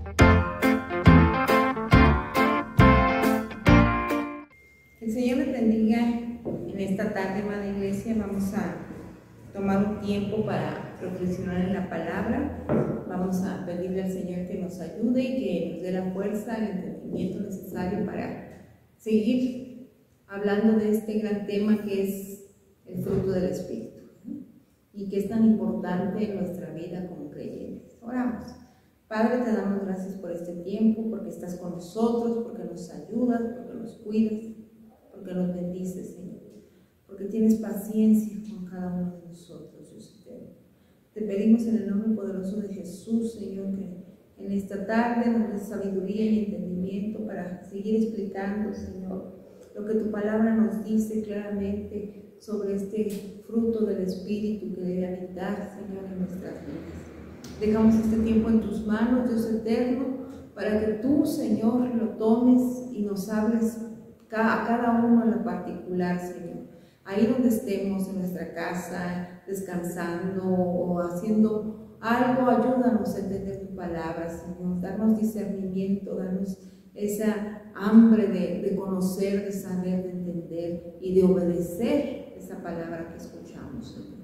El Señor les bendiga en esta tarde, amada iglesia. Vamos a tomar un tiempo para reflexionar en la palabra. Vamos a pedirle al Señor que nos ayude y que nos dé la fuerza, el entendimiento necesario para seguir hablando de este gran tema que es el fruto del Espíritu, ¿no? Y que es tan importante en nuestra vida como creyentes. Oramos. Padre, te damos gracias por este tiempo, porque estás con nosotros, porque nos ayudas, porque nos cuidas, porque nos bendices, Señor, porque tienes paciencia con cada uno de nosotros, Dios eterno. Te pedimos en el nombre poderoso de Jesús, Señor, que en esta tarde nos des sabiduría y entendimiento para seguir explicando, Señor, lo que tu palabra nos dice claramente sobre este fruto del Espíritu que debe habitar, Señor, en nuestras vidas. Dejamos este tiempo en tus manos, Dios eterno, para que tú, Señor, lo tomes y nos hables a cada uno en lo particular, Señor. Ahí donde estemos, en nuestra casa, descansando o haciendo algo, ayúdanos a entender tu palabra, Señor. Danos discernimiento, danos esa hambre de conocer, de saber, de entender y de obedecer esa palabra que escuchamos, Señor.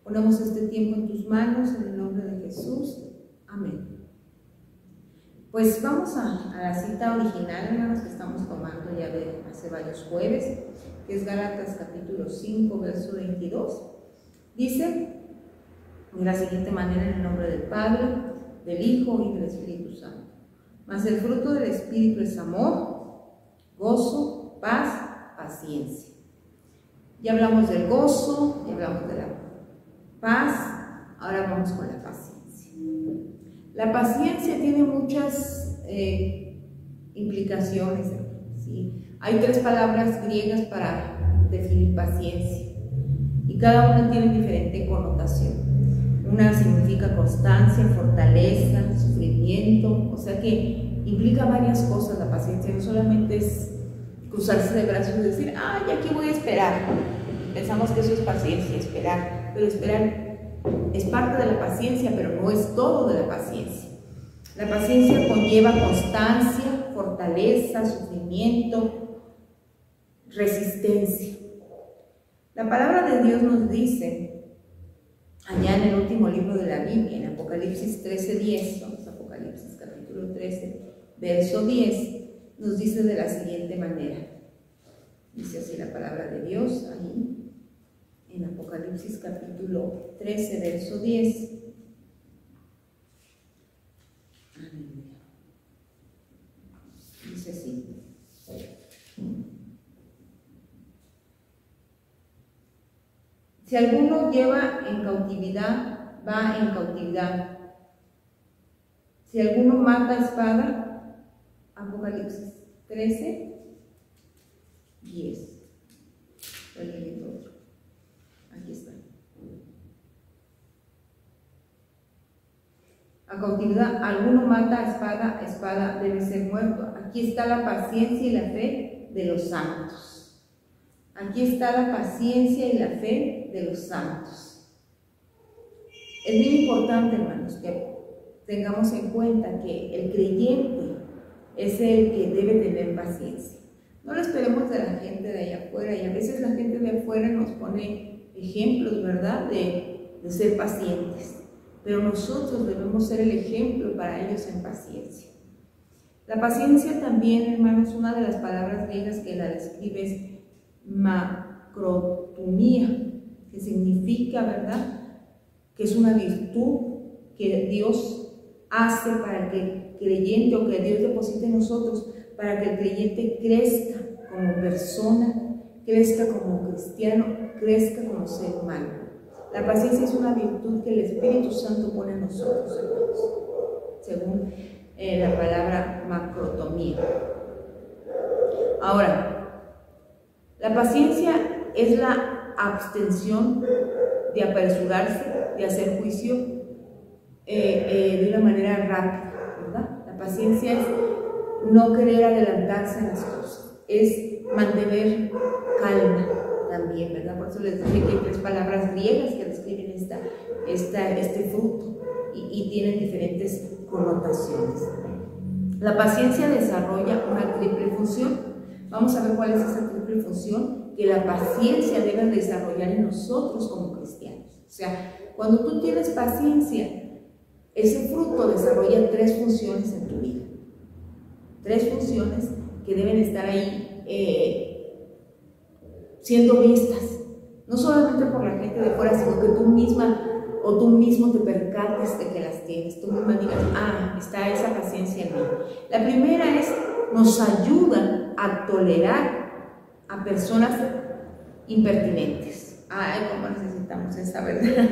Ponemos este tiempo en tus manos, en el nombre de Jesús. Amén. Pues vamos a la cita original, hermanos, que estamos tomando ya de hace varios jueves, que es Gálatas capítulo 5, verso 22. Dice de la siguiente manera: en el nombre del Padre, del Hijo y del Espíritu Santo. Mas el fruto del Espíritu es amor, gozo, paz, paciencia. Ya hablamos del gozo, ya hablamos de la paz, ahora vamos con la paciencia. La paciencia tiene muchas implicaciones, ¿sí? Hay 3 palabras griegas para definir paciencia y cada una tiene diferente connotación. Una significa constancia, fortaleza, sufrimiento, o sea que implica varias cosas la paciencia. No solamente es cruzarse de brazos y decir, ay, aquí voy a esperar. Pensamos que eso es paciencia, esperar, pero esperar es parte de la paciencia, pero no es todo de la paciencia. La paciencia conlleva constancia, fortaleza, sufrimiento, resistencia. La palabra de Dios nos dice, allá en el último libro de la Biblia, en Apocalipsis 13:10, vamos a Apocalipsis capítulo 13, verso 10, nos dice de la siguiente manera. Dice así la palabra de Dios ahí, en Apocalipsis capítulo 13, verso 10. Dice así: si alguno lleva en cautividad, va en cautividad. Si alguno mata a espada, Apocalipsis 13, 10. Aquí está. A cautividad, alguno mata a espada, espada debe ser muerto. Aquí está la paciencia y la fe de los santos. Aquí está la paciencia y la fe de los santos. Es muy importante, hermanos, que tengamos en cuenta que el creyente es el que debe tener paciencia. No lo esperemos de la gente de allá afuera, y a veces la gente de afuera nos pone ejemplos, ¿verdad?, de ser pacientes. Pero nosotros debemos ser el ejemplo para ellos en paciencia. La paciencia también, hermanos, una de las palabras griegas que la describe es macrotumía, que significa, ¿verdad?, que es una virtud que Dios hace para que el creyente, o que Dios deposite en nosotros, para que el creyente crezca como persona, crezca como cristiano, crezca como ser humano. La paciencia es una virtud que el Espíritu Santo pone en nosotros, hermanos, según la palabra macrotomía. Ahora, la paciencia es la abstención de apresurarse, de hacer juicio de una manera rápida, ¿verdad? La paciencia es no querer adelantarse en las cosas, es mantener calma también, ¿verdad? Por eso les dije que hay 3 palabras griegas que describen este fruto y tienen diferentes connotaciones. La paciencia desarrolla una triple función. Vamos a ver cuál es esa triple función que la paciencia debe desarrollar en nosotros como cristianos. O sea, cuando tú tienes paciencia, ese fruto desarrolla tres funciones en tu vida. Tres funciones que deben estar ahí siendo vistas, no solamente por la gente de fuera, sino que tú misma o tú mismo te percates de que las tienes, tú misma digas, está esa paciencia en mí. La primera es, nos ayuda a tolerar a personas impertinentes. Cómo necesitamos esa, ¿verdad?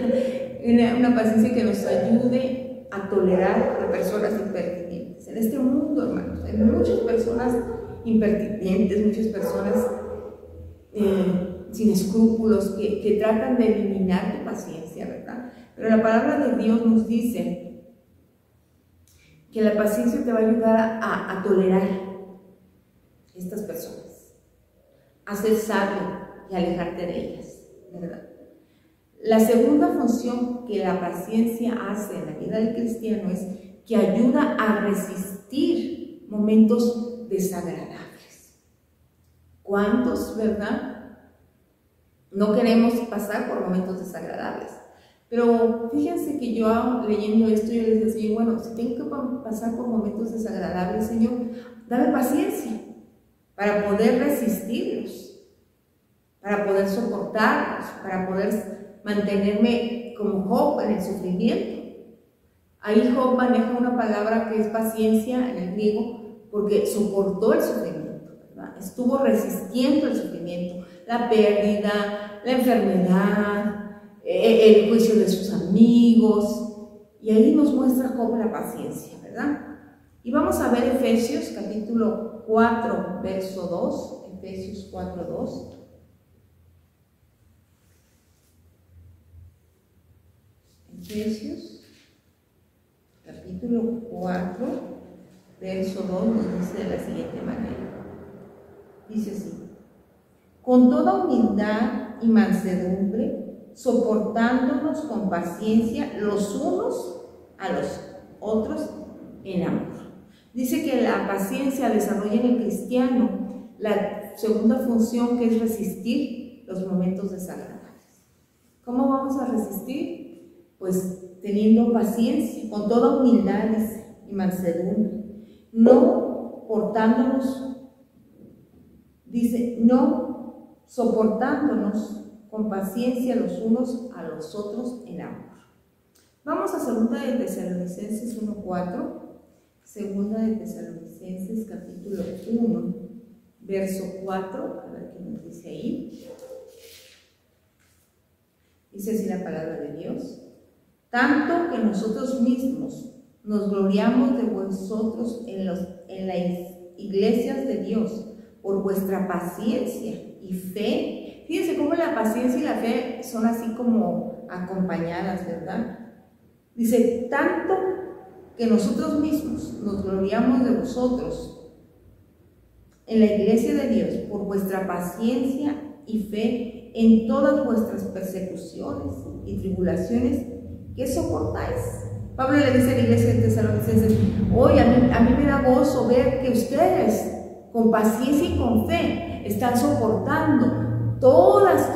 Una paciencia que nos ayude a tolerar a personas impertinentes. En este mundo, hermanos, hay muchas personas impertinentes, muchas personas sin escrúpulos que tratan de eliminar tu paciencia, ¿verdad? Pero la palabra de Dios nos dice que la paciencia te va a ayudar a tolerar estas personas, a ser sabio y alejarte de ellas, ¿verdad? La segunda función que la paciencia hace en la vida del cristiano es que ayuda a resistir momentos desagradables. ¿Cuántos, verdad? No queremos pasar por momentos desagradables. Pero fíjense que yo leyendo esto, yo les decía, bueno, si tengo que pasar por momentos desagradables, Señor, dame paciencia para poder resistirlos, para poder soportarlos, para poder mantenerme como Job en el sufrimiento. Ahí Job maneja una palabra que es paciencia en el griego, porque soportó el sufrimiento, ¿verdad? Estuvo resistiendo el sufrimiento, la pérdida, la enfermedad, el juicio de sus amigos, y ahí nos muestra Job la paciencia, ¿verdad? Y vamos a ver Efesios capítulo 4, verso 2, Efesios 4, 2. Efesios capítulo 4, verso 2 nos dice de la siguiente manera. Dice así: con toda humildad y mansedumbre, soportándonos con paciencia los unos a los otros en amor. Dice que la paciencia desarrolla en el cristiano la segunda función, que es resistir los momentos desagradables. ¿Cómo vamos a resistir? Pues teniendo paciencia, con toda humildad y mansedumbre, no portándonos, dice, no soportándonos con paciencia los unos a los otros en amor. Vamos a 2 de Tesalonicenses 1:4, 2 de Tesalonicenses capítulo 1, verso 4, a ver qué nos dice ahí. Dice así la palabra de Dios: tanto que nosotros mismos nos gloriamos de vosotros en las iglesias de Dios por vuestra paciencia y fe. Fíjense cómo la paciencia y la fe son así como acompañadas, ¿verdad? Dice, tanto que nosotros mismos nos gloriamos de vosotros en la iglesia de Dios por vuestra paciencia y fe en todas vuestras persecuciones y tribulaciones que soportáis. Pablo le dice a la iglesia de Tesalonicenses: hoy a mí me da gozo ver que ustedes con paciencia y con fe están soportando todas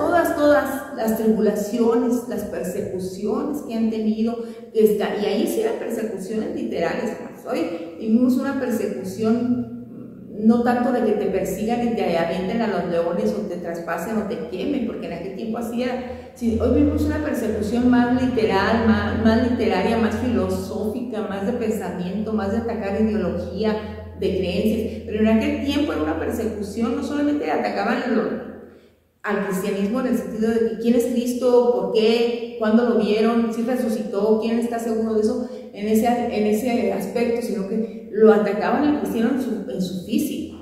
las tribulaciones, las persecuciones que han tenido, y ahí sí eran persecuciones literales. Hoy vivimos una persecución no tanto de que te persigan y te avienten a los leones o te traspasen o te quemen, porque en aquel tiempo así era. Sí, hoy vivimos una persecución más literal, más literaria, más filosófica, más de pensamiento, más de atacar ideología, de creencias. Pero en aquel tiempo era una persecución, no solamente atacaban al cristianismo en el sentido de que quién es Cristo, por qué, cuándo lo vieron, si resucitó, quién está seguro de eso en ese aspecto, sino que lo atacaban al cristiano en su físico,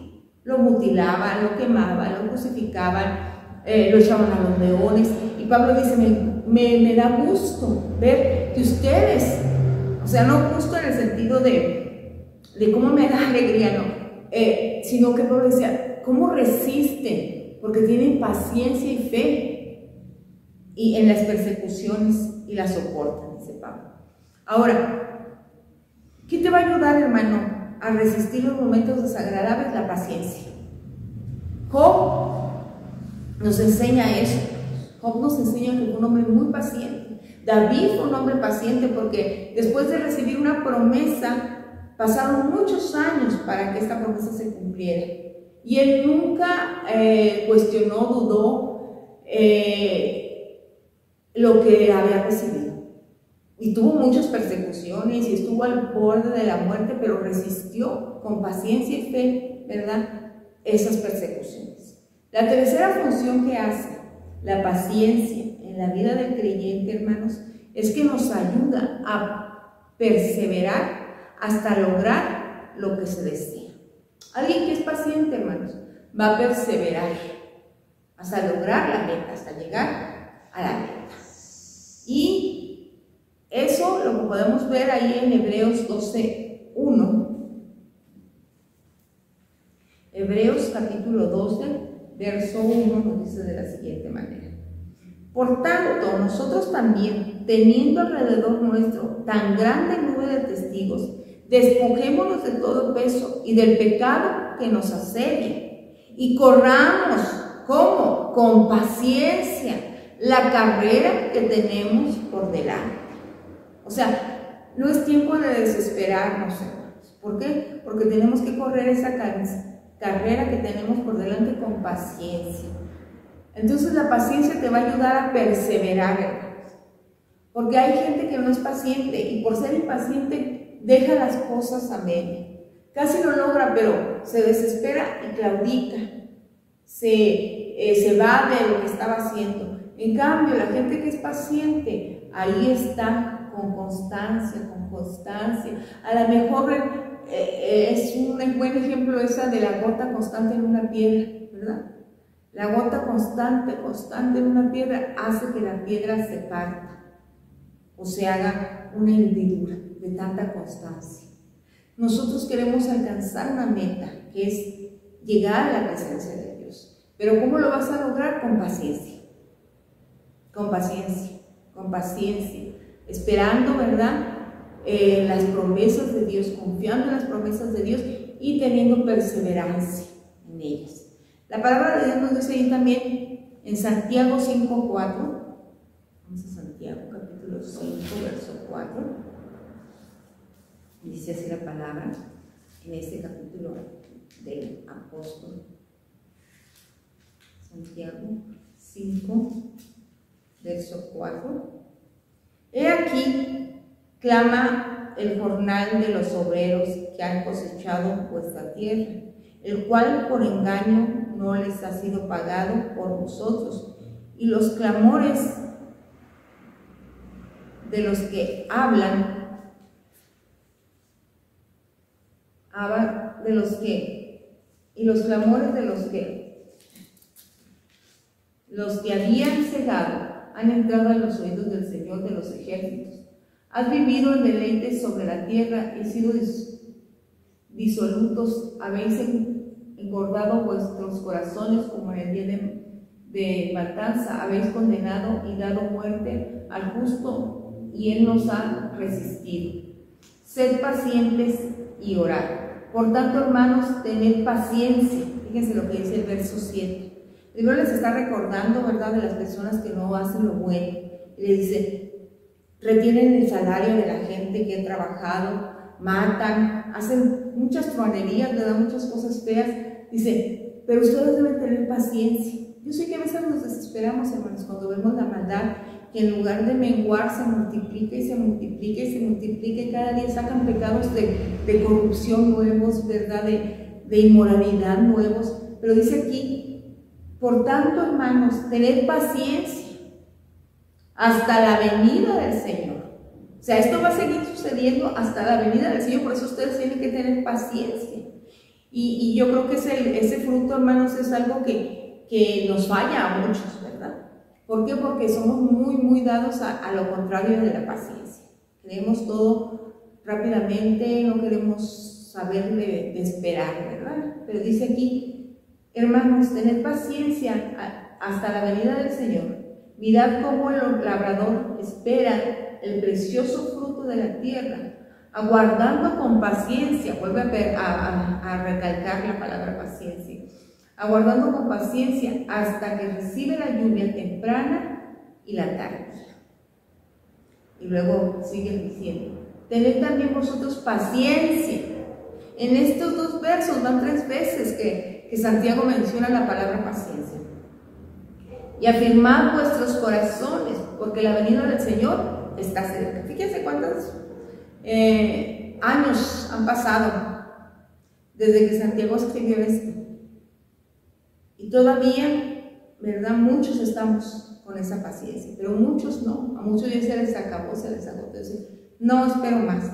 lo mutilaban, lo quemaban, lo crucificaban, lo echaban a los leones. Y Pablo dice, me da gusto ver que ustedes, o sea, no gusto en el sentido de cómo me da alegría, no, sino que Pablo decía, cómo resisten, porque tienen paciencia y fe y en las persecuciones y las soportan, dice Pablo. Ahora, ¿qué te va a ayudar, hermano, a resistir los momentos desagradables? La paciencia. Job nos enseña eso. Job nos enseña que fue un hombre muy paciente. David fue un hombre paciente porque después de recibir una promesa, pasaron muchos años para que esta promesa se cumpliera. Y él nunca cuestionó, dudó lo que había recibido. Y tuvo muchas persecuciones y estuvo al borde de la muerte, pero resistió con paciencia y fe, ¿verdad?, esas persecuciones. La tercera función que hace la paciencia en la vida del creyente, hermanos, es que nos ayuda a perseverar hasta lograr lo que se desea. Alguien que es paciente, hermanos, va a perseverar hasta lograr la meta, hasta llegar a la meta. Y eso lo podemos ver ahí en Hebreos 12:1. Hebreos capítulo 12, verso 1 nos dice de la siguiente manera: por tanto, nosotros también, teniendo alrededor nuestro tan grande nube de testigos, despojémonos de todo peso y del pecado que nos asedia, y corramos, ¿cómo? Con paciencia la carrera que tenemos por delante. O sea, no es tiempo de desesperarnos, hermanos. ¿Por qué? Porque tenemos que correr esa carrera que tenemos por delante con paciencia. Entonces la paciencia te va a ayudar a perseverar, hermanos. Porque hay gente que no es paciente y por ser impaciente deja las cosas a media. Casi lo logra, pero se desespera y claudica. Se va de lo que estaba haciendo. En cambio, la gente que es paciente, ahí está con constancia, con constancia. A lo mejor es un buen ejemplo esa de la gota constante en una piedra, ¿verdad? La gota constante en una piedra hace que la piedra se parta o se haga una hendidura de tanta constancia. Nosotros queremos alcanzar una meta, que es llegar a la presencia de Dios. Pero ¿cómo lo vas a lograr? Con paciencia. Con paciencia, con paciencia. Esperando, ¿verdad?, las promesas de Dios, confiando en las promesas de Dios y teniendo perseverancia en ellas. La palabra de Dios nos dice ahí también en Santiago 5:4. Vamos a Santiago capítulo 5, verso 4. Dice así la palabra en este capítulo del apóstol. Santiago 5, verso 4. He aquí, clama el jornal de los obreros que han cosechado vuestra tierra, el cual por engaño no les ha sido pagado por vosotros, y los clamores de los que hablan, y los clamores de los que habían cegado han entrado a los oídos del Señor de los ejércitos. Has vivido en deleite sobre la tierra y sido disolutos, habéis engordado vuestros corazones como en el día de matanza, habéis condenado y dado muerte al justo, y él nos ha resistido. Sed pacientes y orad. Por tanto, hermanos, tened paciencia. Fíjense lo que dice el verso 7. Primero les está recordando, ¿verdad?, de las personas que no hacen lo bueno. Y les dice, retienen el salario de la gente que ha trabajado, matan, hacen muchas truanerías, le dan muchas cosas feas. Dice, pero ustedes deben tener paciencia. Yo sé que a veces nos desesperamos, hermanos, cuando vemos la maldad, que en lugar de menguar se multiplica y se multiplica y se multiplica, y cada día sacan pecados de corrupción nuevos, ¿verdad?, de inmoralidad nuevos. Pero dice aquí, por tanto, hermanos, tened paciencia hasta la venida del Señor. O sea, esto va a seguir sucediendo hasta la venida del Señor, por eso ustedes tienen que tener paciencia. Y yo creo que ese fruto, hermanos, es algo que nos falla a muchos, ¿verdad? ¿Por qué? Porque somos muy dados a lo contrario de la paciencia. Queremos todo rápidamente, no queremos saber de esperar, ¿verdad? Pero dice aquí, hermanos, tened paciencia hasta la venida del Señor. Mirad cómo el labrador espera el precioso fruto de la tierra, aguardando con paciencia, vuelve a recalcar la palabra paciencia, aguardando con paciencia hasta que recibe la lluvia temprana y la tardía. Y luego sigue diciendo, tened también vosotros paciencia. En estos dos versos van 3 veces que Santiago menciona la palabra paciencia. Y afirmad vuestros corazones, porque la venida del Señor está cerca. Fíjense cuántos años han pasado desde que Santiago escribió esto. Y todavía, ¿verdad? Muchos estamos con esa paciencia, pero muchos no. A muchos ya se les acabó, se les agotó. No espero más.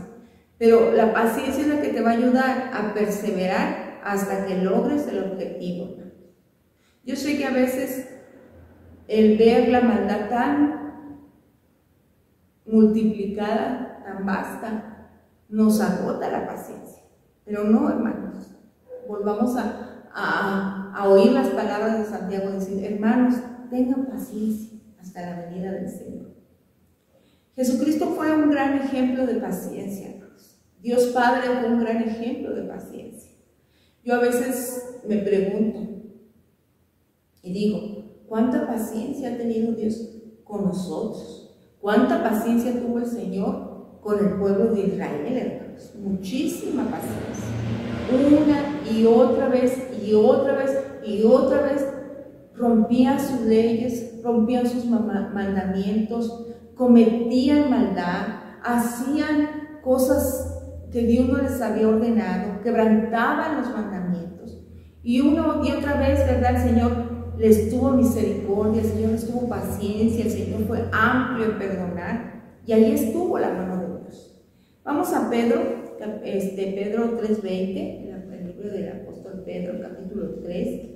Pero la paciencia es la que te va a ayudar a perseverar hasta que logres el objetivo. Yo sé que a veces el ver la maldad tan multiplicada, tan vasta, nos agota la paciencia. Pero no, hermanos, volvamos a oír las palabras de Santiago, decir, hermanos, tengan paciencia hasta la venida del Señor. Jesucristo fue un gran ejemplo de paciencia, hermanos. Dios Padre fue un gran ejemplo de paciencia. Yo a veces me pregunto y digo, ¿cuánta paciencia ha tenido Dios con nosotros? ¿Cuánta paciencia tuvo el Señor con el pueblo de Israel, hermanos? Muchísima paciencia. Una y otra vez, y otra vez, y otra vez, rompían sus leyes, rompían sus mandamientos, cometían maldad, hacían cosas que Dios no les había ordenado, quebrantaban los mandamientos. Y una y otra vez, ¿verdad? El Señor les tuvo misericordia, el Señor les tuvo paciencia, el Señor fue amplio en perdonar, y ahí estuvo la mano de Dios. Vamos a Pedro 3:20, el libro del apóstol Pedro, capítulo 3,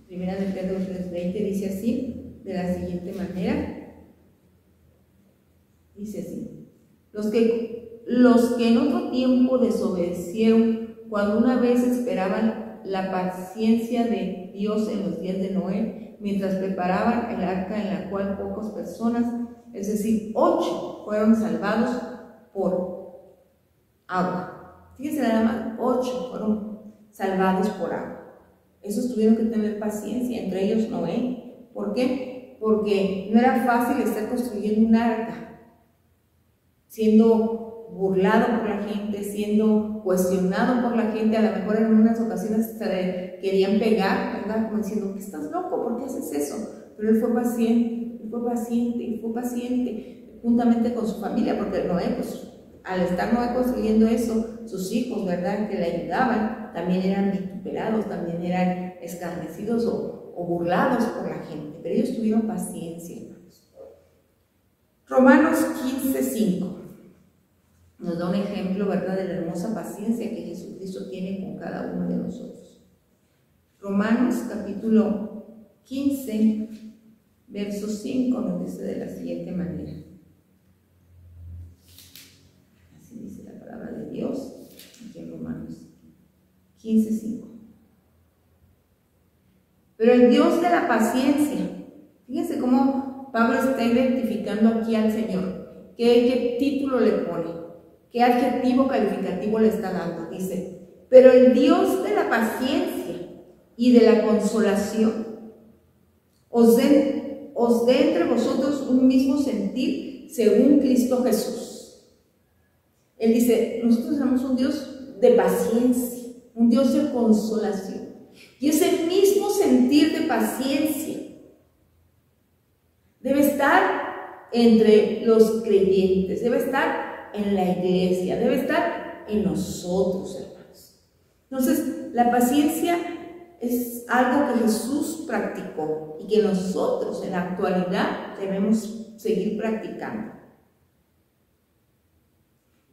primera de Pedro 3:20, dice así, de la siguiente manera, dice así, los que en otro tiempo desobedecieron, cuando una vez esperaban la paciencia de Dios en los días de Noé, mientras preparaban el arca en la cual pocas personas, es decir, 8, fueron salvados por agua. Fíjense nada más, 8 fueron salvados por agua. Esos tuvieron que tener paciencia, entre ellos Noé. ¿Por qué? Porque no era fácil estar construyendo un arca, siendo burlado por la gente, siendo cuestionado por la gente. A lo mejor en unas ocasiones se querían pegar, ¿verdad? Como diciendo, ¿qué estás loco? ¿Por qué haces eso? Pero él fue paciente, y fue paciente, y fue paciente, juntamente con su familia, porque Noé, pues, al estar Noé construyendo eso, sus hijos, ¿verdad?, que le ayudaban, también eran vituperados, también eran escarnecidos o burlados por la gente, pero ellos tuvieron paciencia, hermanos. Romanos 15:5 nos da un ejemplo, ¿verdad?, de la hermosa paciencia que Jesucristo tiene con cada uno de nosotros. Romanos capítulo 15, verso 5 nos dice de la siguiente manera. Así dice la palabra de Dios aquí en Romanos 15:5. Pero el Dios de la paciencia, fíjense cómo Pablo está identificando aquí al Señor. ¿Qué título le pone? ¿Qué adjetivo calificativo le está dando? Dice, pero el Dios de la paciencia y de la consolación os dé entre vosotros un mismo sentir según Cristo Jesús. Él dice, nosotros somos un Dios de paciencia, un Dios de consolación. Y ese mismo sentir de paciencia debe estar entre los creyentes, debe estar en la iglesia, debe estar en nosotros, hermanos. Entonces, la paciencia es algo que Jesús practicó y que nosotros en la actualidad debemos seguir practicando.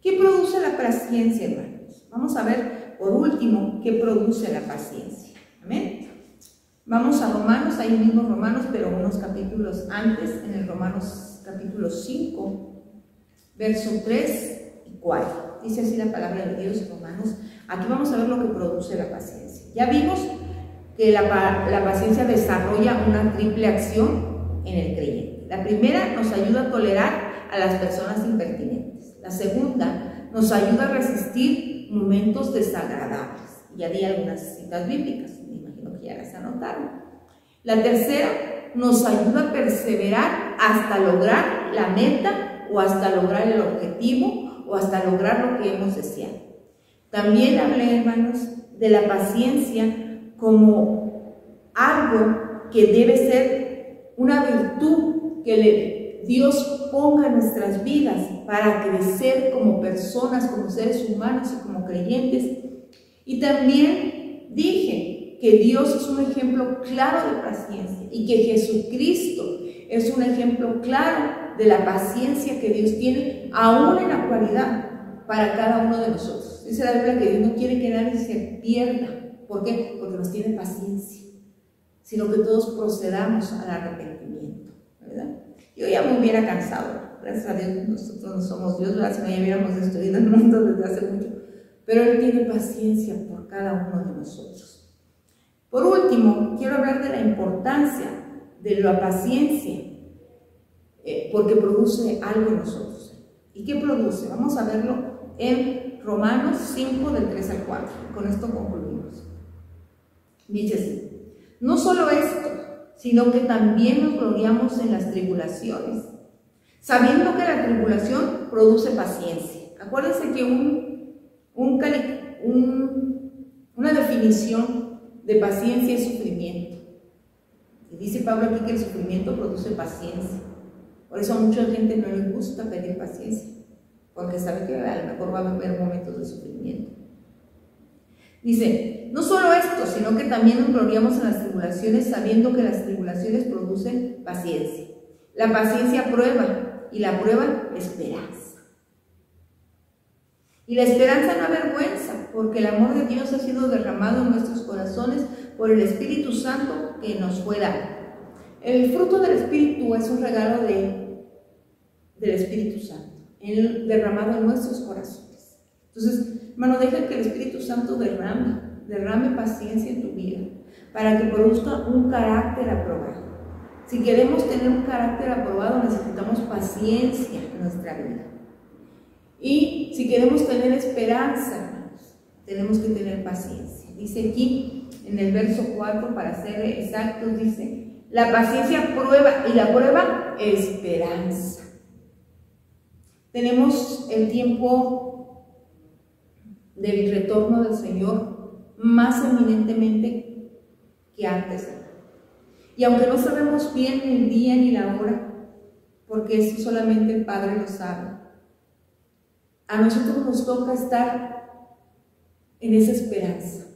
¿Qué produce la paciencia, hermanos? Vamos a ver, por último, qué produce la paciencia. Amén. Vamos a Romanos, ahí mismo Romanos, pero unos capítulos antes, en el Romanos capítulo 5, verso 3 y 4. Dice así la palabra de Dios, Romanos. Aquí vamos a ver lo que produce la paciencia. Ya vimos que la paciencia desarrolla una triple acción en el creyente. La primera, nos ayuda a tolerar a las personas impertinentes. La segunda, nos ayuda a resistir momentos desagradables. Ya di algunas citas bíblicas, me imagino que ya las anotaron. La tercera, nos ayuda a perseverar hasta lograr la meta o hasta lograr el objetivo o hasta lograr lo que hemos deseado. También hablé, hermanos, de la paciencia como algo que debe ser una virtud que Dios ponga en nuestras vidas para crecer como personas, como seres humanos y como creyentes. Y también dije que Dios es un ejemplo claro de paciencia y que Jesucristo es un ejemplo claro de la paciencia que Dios tiene aún en la actualidad para cada uno de nosotros. Dice la Biblia que Dios no quiere que nadie se pierda. ¿Por qué? Porque nos tiene paciencia, sino que todos procedamos al arrepentimiento, ¿verdad? Yo ya me hubiera cansado. Gracias a Dios nosotros no somos Dios, ¿verdad? Si no, ya hubiéramos destruido el mundo desde hace mucho. Pero Él tiene paciencia por cada uno de nosotros. Por último, quiero hablar de la importancia de la paciencia, porque produce algo en nosotros. ¿Y qué produce? Vamos a verlo en Romanos 5, del 3 al 4. Con esto concluimos. Dice así: no solo esto, sino que también nos gloriamos en las tribulaciones, sabiendo que la tribulación produce paciencia. Acuérdense que una definición de paciencia es sufrimiento. Y dice Pablo aquí que el sufrimiento produce paciencia. Por eso a mucha gente no les gusta pedir paciencia, porque sabe que a lo mejor va a haber momentos de sufrimiento. Dice, no solo esto, sino que también nos gloriamos en las tribulaciones, sabiendo que las tribulaciones producen paciencia. La paciencia prueba, y la prueba esperanza. Y la esperanza no avergüenza, porque el amor de Dios ha sido derramado en nuestros corazones por el Espíritu Santo que nos fue dado. El fruto del Espíritu es un regalo del Espíritu Santo, derramado en nuestros corazones. Entonces, hermano, deja que el Espíritu Santo derrame paciencia en tu vida, para que produzca un carácter aprobado. Si queremos tener un carácter aprobado, necesitamos paciencia en nuestra vida. Y si queremos tener esperanza, hermanos, tenemos que tener paciencia. Dice aquí, en el verso 4, para ser exactos, dice, la paciencia prueba, y la prueba esperanza. Tenemos el tiempo del retorno del Señor más eminentemente que antes. Y aunque no sabemos bien el día ni la hora, porque eso solamente el Padre lo sabe, a nosotros nos toca estar en esa esperanza.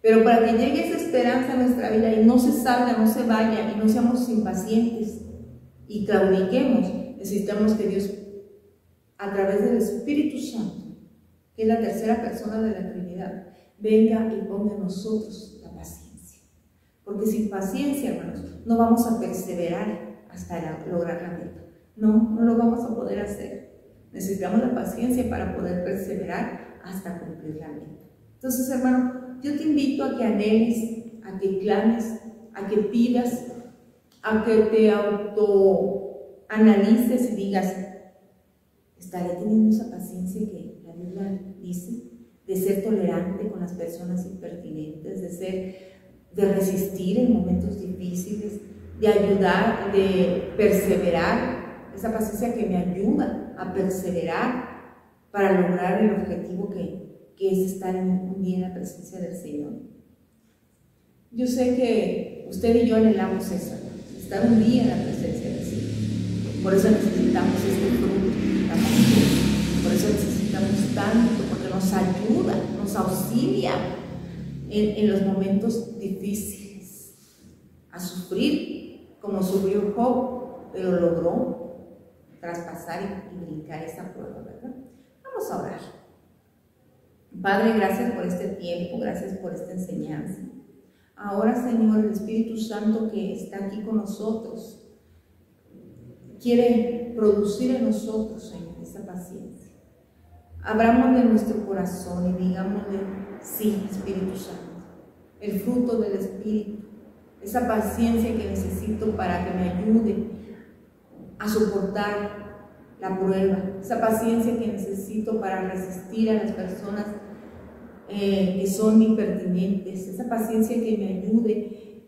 Pero para que llegue esa esperanza a nuestra vida y no se salga, no se vaya y no seamos impacientes y claudiquemos, necesitamos que Dios, a través del Espíritu Santo, que es la tercera persona de la Trinidad, venga y ponga en nosotros la paciencia. Porque sin paciencia, hermanos, no vamos a perseverar hasta lograr la meta. No lo vamos a poder hacer. Necesitamos la paciencia para poder perseverar hasta cumplir la meta. Entonces, hermano, yo te invito a que anheles, a que clames, a que pidas, a que te autoanalices y digas, ¿estaré teniendo esa paciencia que la Biblia dice? De ser tolerante con las personas impertinentes, de resistir en momentos difíciles, de ayudar, de perseverar. Esa paciencia que me ayuda a perseverar para lograr el objetivo que es estar un día en la presencia del Señor. Yo sé que usted y yo anhelamos eso, estar un día en la presencia del Señor. Por eso necesitamos este fruto, la paciencia. Por eso necesitamos tanto, porque nos ayuda, nos auxilia en los momentos difíciles, a sufrir como sufrió Job, pero logró traspasar y brincar esa prueba, ¿verdad? Vamos a orar. Padre, gracias por este tiempo, gracias por esta enseñanza. Ahora, Señor, el Espíritu Santo que está aquí con nosotros quiere producir en nosotros, Señor, esa paciencia. Abramos de nuestro corazón y digámosle, sí, Espíritu Santo, el fruto del Espíritu, esa paciencia que necesito para que me ayude a soportar la prueba, esa paciencia que necesito para resistir a las personas que son impertinentes, esa paciencia que me ayude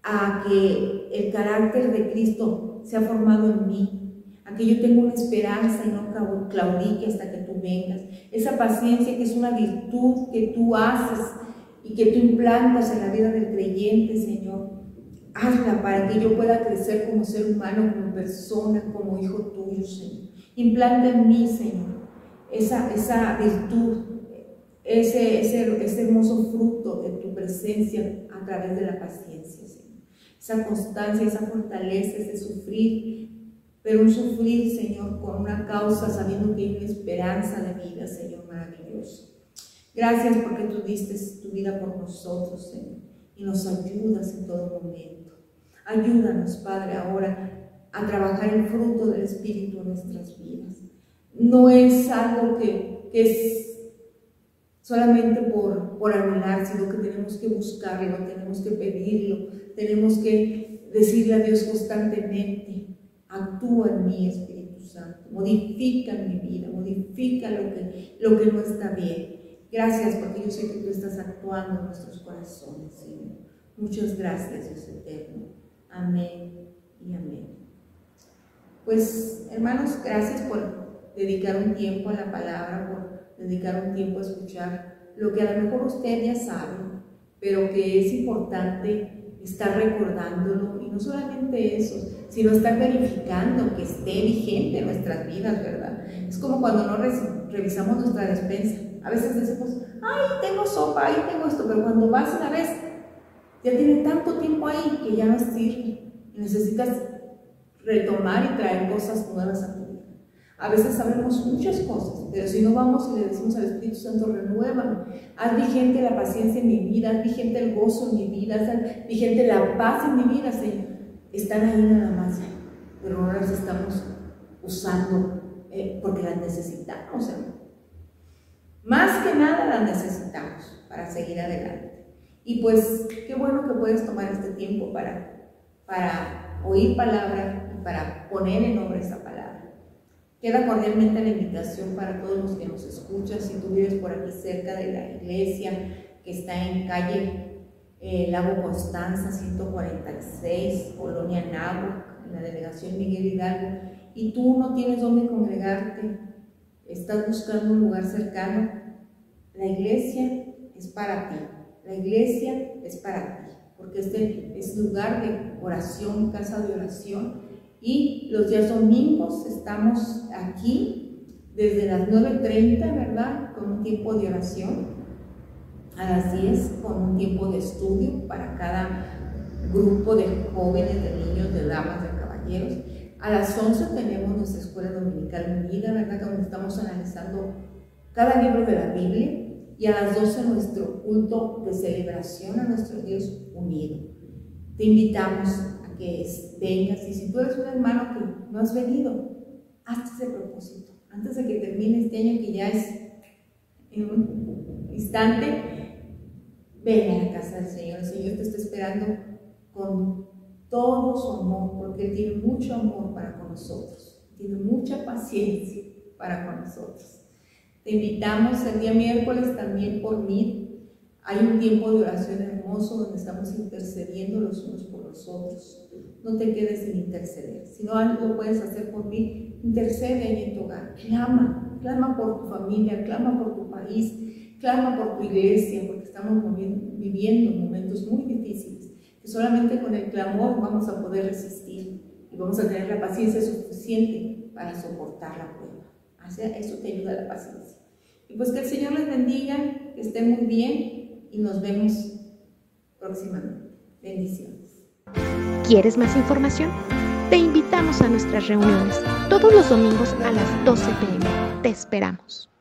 a que el carácter de Cristo sea formado en mí, a que yo tenga una esperanza y no claudique hasta que tú vengas, esa paciencia que es una virtud que tú haces y que tú implantas en la vida del creyente, Señor. Hazla para que yo pueda crecer como ser humano, como persona, como hijo tuyo, Señor. Implanta en mí, Señor, esa virtud, ese hermoso fruto de tu presencia a través de la paciencia, Señor. Esa constancia, esa fortaleza, ese sufrir, pero un sufrir, Señor, con una causa, sabiendo que hay una esperanza de vida, Señor, maravilloso. Gracias porque tú diste tu vida por nosotros, Señor, y nos ayudas en todo momento. Ayúdanos, Padre, ahora a trabajar el fruto del Espíritu en nuestras vidas. No es algo que es solamente por anhelar, sino que tenemos que buscarlo, tenemos que pedirlo, tenemos que decirle a Dios constantemente: actúa en mí, Espíritu Santo, modifica mi vida, modifica lo que no está bien. Gracias porque yo sé que tú estás actuando en nuestros corazones, Señor. Muchas gracias, Dios eterno. Amén y amén. Pues, hermanos, gracias por dedicar un tiempo a la palabra, por dedicar un tiempo a escuchar lo que a lo mejor usted ya sabe, pero que es importante estar recordándolo, y no solamente eso, sino estar verificando que esté vigente en nuestras vidas, ¿verdad? Es como cuando no revisamos nuestra despensa. A veces decimos: ay, tengo sopa, ay, tengo esto, pero cuando vas una vez, ya tiene tanto tiempo ahí que ya no sirve y necesitas retomar y traer cosas nuevas a tu vida. A veces sabemos muchas cosas, pero si no vamos y le decimos al Espíritu Santo: renuévame, haz vigente la paciencia en mi vida, haz vigente el gozo en mi vida, haz vigente la paz en mi vida, Señor. Están ahí nada más, pero no las estamos usando porque las necesitamos, Señor. Más que nada las necesitamos para seguir adelante. Y pues qué bueno que puedes tomar este tiempo para oír palabra y para poner en obra esa palabra. Queda cordialmente la invitación para todos los que nos escuchan. Si tú vives por aquí cerca de la iglesia, que está en calle Lago Constanza 146, Colonia Náhuac, en la delegación Miguel Hidalgo, y tú no tienes dónde congregarte, estás buscando un lugar cercano, la iglesia es para ti. La iglesia es para ti, porque este es lugar de oración, casa de oración, y los días domingos estamos aquí desde las 9:30, ¿verdad? Con un tiempo de oración, a las 10 con un tiempo de estudio para cada grupo de jóvenes, de niños, de damas, de caballeros. A las 11 tenemos nuestra escuela dominical unida, ¿verdad? Donde estamos analizando cada libro de la Biblia. Y a las 12 nuestro culto de celebración a nuestro Dios unido. Te invitamos a que vengas, y si tú eres un hermano que no has venido, hazte ese propósito. Antes de que termine este año, que ya es en un instante, ven a la casa del Señor. El Señor te está esperando con todo su amor, porque Él tiene mucho amor para con nosotros, tiene mucha paciencia para con nosotros. Te invitamos el día miércoles también por mí. Hay un tiempo de oración hermoso donde estamos intercediendo los unos por los otros. No te quedes sin interceder. Si no lo puedes hacer por mí, intercede ahí en tu hogar. Clama por tu familia, clama por tu país, clama por tu iglesia, porque estamos viviendo momentos muy difíciles, que solamente con el clamor vamos a poder resistir y vamos a tener la paciencia suficiente para soportar la prueba. Eso te ayuda a la paciencia. Y pues que el Señor les bendiga, que estén muy bien y nos vemos próximamente. Bendiciones. ¿Quieres más información? Te invitamos a nuestras reuniones todos los domingos a las 12 p.m. Te esperamos.